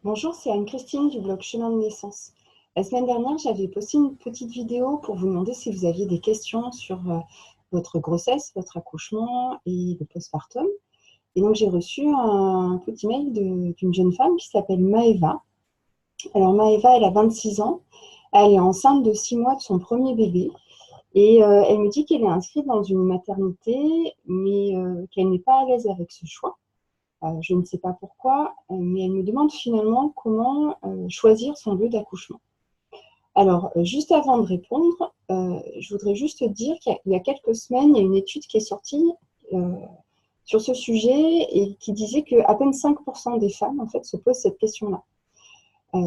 Bonjour, c'est Anne-Christine du blog Chemin de naissance. La semaine dernière, j'avais posté une petite vidéo pour vous demander si vous aviez des questions sur votre grossesse, votre accouchement et le postpartum. Et donc, j'ai reçu un petit mail d'une jeune femme qui s'appelle Maëva. Alors, Maëva, elle a 26 ans. Elle est enceinte de 6 mois de son premier bébé. Et elle me dit qu'elle est inscrite dans une maternité, mais qu'elle n'est pas à l'aise avec ce choix. Je ne sais pas pourquoi, mais elle me demande finalement comment choisir son lieu d'accouchement. Alors, juste avant de répondre, je voudrais juste dire qu'il y a quelques semaines, il y a une étude qui est sortie sur ce sujet et qui disait qu'à peine 5% des femmes en fait, se posent cette question-là.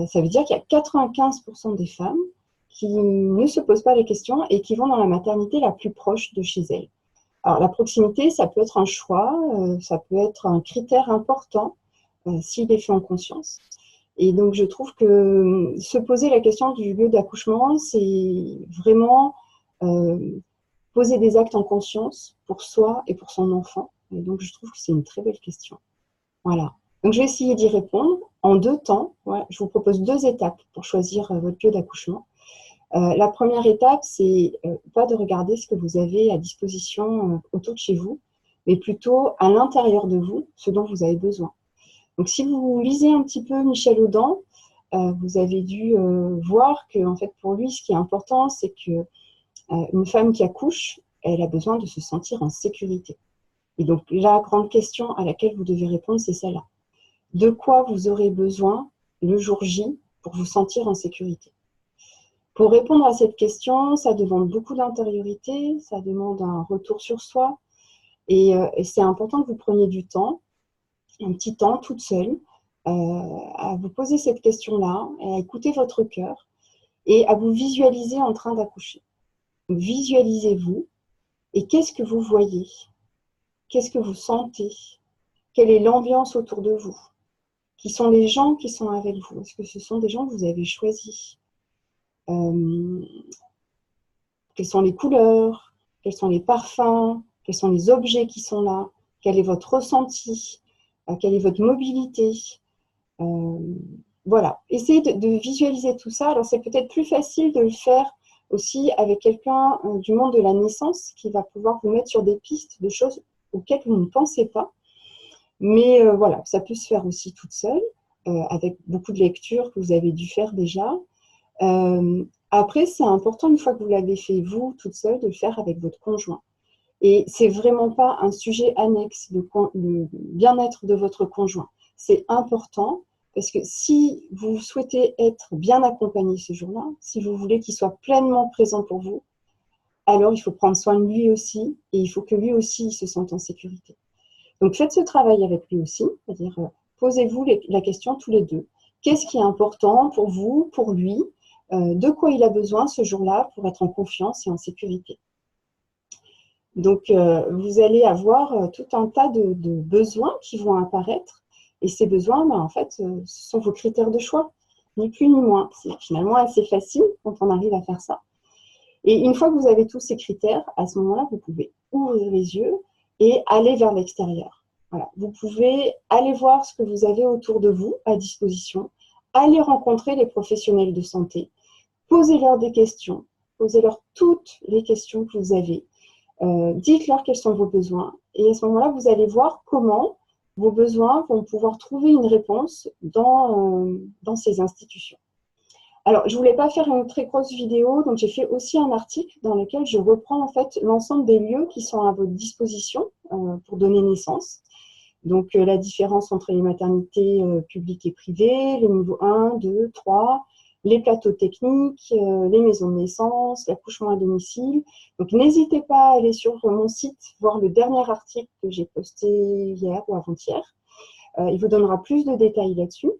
Ça veut dire qu'il y a 95% des femmes qui ne se posent pas les questions et qui vont dans la maternité la plus proche de chez elles. Alors, la proximité, ça peut être un choix, ça peut être un critère important s'il est fait en conscience. Et donc, je trouve que se poser la question du lieu d'accouchement, c'est vraiment poser des actes en conscience pour soi et pour son enfant. Et donc, je trouve que c'est une très belle question. Voilà. Donc, je vais essayer d'y répondre en 2 temps. Ouais, je vous propose 2 étapes pour choisir votre lieu d'accouchement. La première étape, c'est pas de regarder ce que vous avez à disposition autour de chez vous, mais plutôt à l'intérieur de vous, ce dont vous avez besoin. Donc, si vous lisez un petit peu Michel Audin, vous avez dû voir que, en fait, pour lui, ce qui est important, c'est que une femme qui accouche, elle a besoin de se sentir en sécurité. Et donc, la grande question à laquelle vous devez répondre, c'est celle-là. De quoi vous aurez besoin le jour J pour vous sentir en sécurité? Pour répondre à cette question, ça demande beaucoup d'intériorité, ça demande un retour sur soi, et c'est important que vous preniez du temps, un petit temps toute seule, à vous poser cette question-là, à écouter votre cœur et à vous visualiser en train d'accoucher. Visualisez-vous et qu'est-ce que vous voyez? Qu'est-ce que vous sentez? Quelle est l'ambiance autour de vous? Qui sont les gens qui sont avec vous? Est-ce que ce sont des gens que vous avez choisis? Quelles sont les couleurs? Quels sont les parfums? Quels sont les objets qui sont là? Quel est votre ressenti? Quelle est votre mobilité? Voilà, essayez de visualiser tout ça. Alors, c'est peut-être plus facile de le faire aussi avec quelqu'un du monde de la naissance qui va pouvoir vous mettre sur des pistes de choses auxquelles vous ne pensez pas. Mais voilà, ça peut se faire aussi toute seule, avec beaucoup de lectures que vous avez dû faire déjà. Après, c'est important, une fois que vous l'avez fait vous, toute seule, de le faire avec votre conjoint. Et c'est vraiment pas un sujet annexe, le bien-être de votre conjoint. C'est important parce que si vous souhaitez être bien accompagné ce jour-là, si vous voulez qu'il soit pleinement présent pour vous, alors il faut prendre soin de lui aussi et il faut que lui aussi se sente en sécurité. Donc faites ce travail avec lui aussi, c'est-à-dire posez-vous la question tous les deux. Qu'est-ce qui est important pour vous, pour lui, de quoi il a besoin ce jour-là pour être en confiance et en sécurité. Donc, vous allez avoir tout un tas de besoins qui vont apparaître. Et ces besoins, en fait, ce sont vos critères de choix, ni plus ni moins. C'est finalement assez facile quand on arrive à faire ça. Et une fois que vous avez tous ces critères, à ce moment-là, vous pouvez ouvrir les yeux et aller vers l'extérieur. Voilà. Vous pouvez aller voir ce que vous avez autour de vous à disposition, aller rencontrer les professionnels de santé, posez-leur des questions, posez-leur toutes les questions que vous avez. Dites-leur quels sont vos besoins. Et à ce moment-là, vous allez voir comment vos besoins vont pouvoir trouver une réponse dans ces institutions. Alors, je ne voulais pas faire une très grosse vidéo, donc j'ai fait aussi un article dans lequel je reprends en fait l'ensemble des lieux qui sont à votre disposition pour donner naissance. Donc, la différence entre les maternités publiques et privées, le niveau 1, 2, 3, les plateaux techniques, les maisons de naissance, l'accouchement à domicile. Donc, n'hésitez pas à aller sur mon site, voir le dernier article que j'ai posté hier ou avant-hier. Il vous donnera plus de détails là-dessus.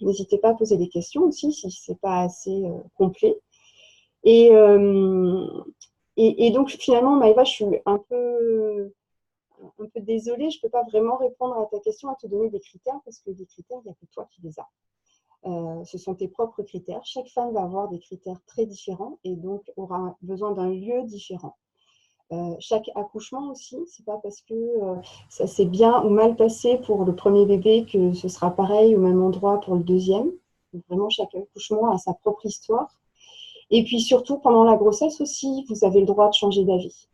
N'hésitez pas à poser des questions aussi si ce n'est pas assez complet. Et donc, finalement, Maëva, je suis un peu désolée, je ne peux pas vraiment répondre à ta question, à te donner des critères, parce que des critères, il n'y a que toi qui les as. Ce sont tes propres critères. Chaque femme va avoir des critères très différents et donc aura besoin d'un lieu différent. Chaque accouchement aussi, c'est pas parce que ça s'est bien ou mal passé pour le premier bébé que ce sera pareil au même endroit pour le deuxième. Donc, vraiment, chaque accouchement a sa propre histoire. Et puis surtout, pendant la grossesse aussi, vous avez le droit de changer d'avis.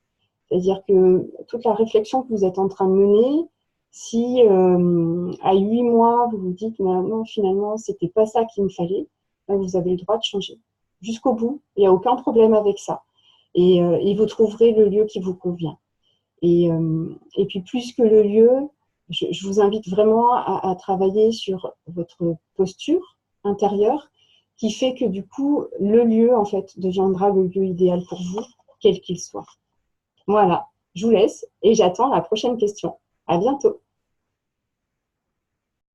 C'est-à-dire que toute la réflexion que vous êtes en train de mener, si à 8 mois, vous vous dites non, finalement, c'était pas ça qu'il me fallait, ben, vous avez le droit de changer. Jusqu'au bout, il n'y a aucun problème avec ça. Et vous trouverez le lieu qui vous convient. Et puis plus que le lieu, je vous invite vraiment à travailler sur votre posture intérieure qui fait que du coup, le lieu en fait deviendra le lieu idéal pour vous, quel qu'il soit. Voilà, je vous laisse et j'attends la prochaine question. À bientôt.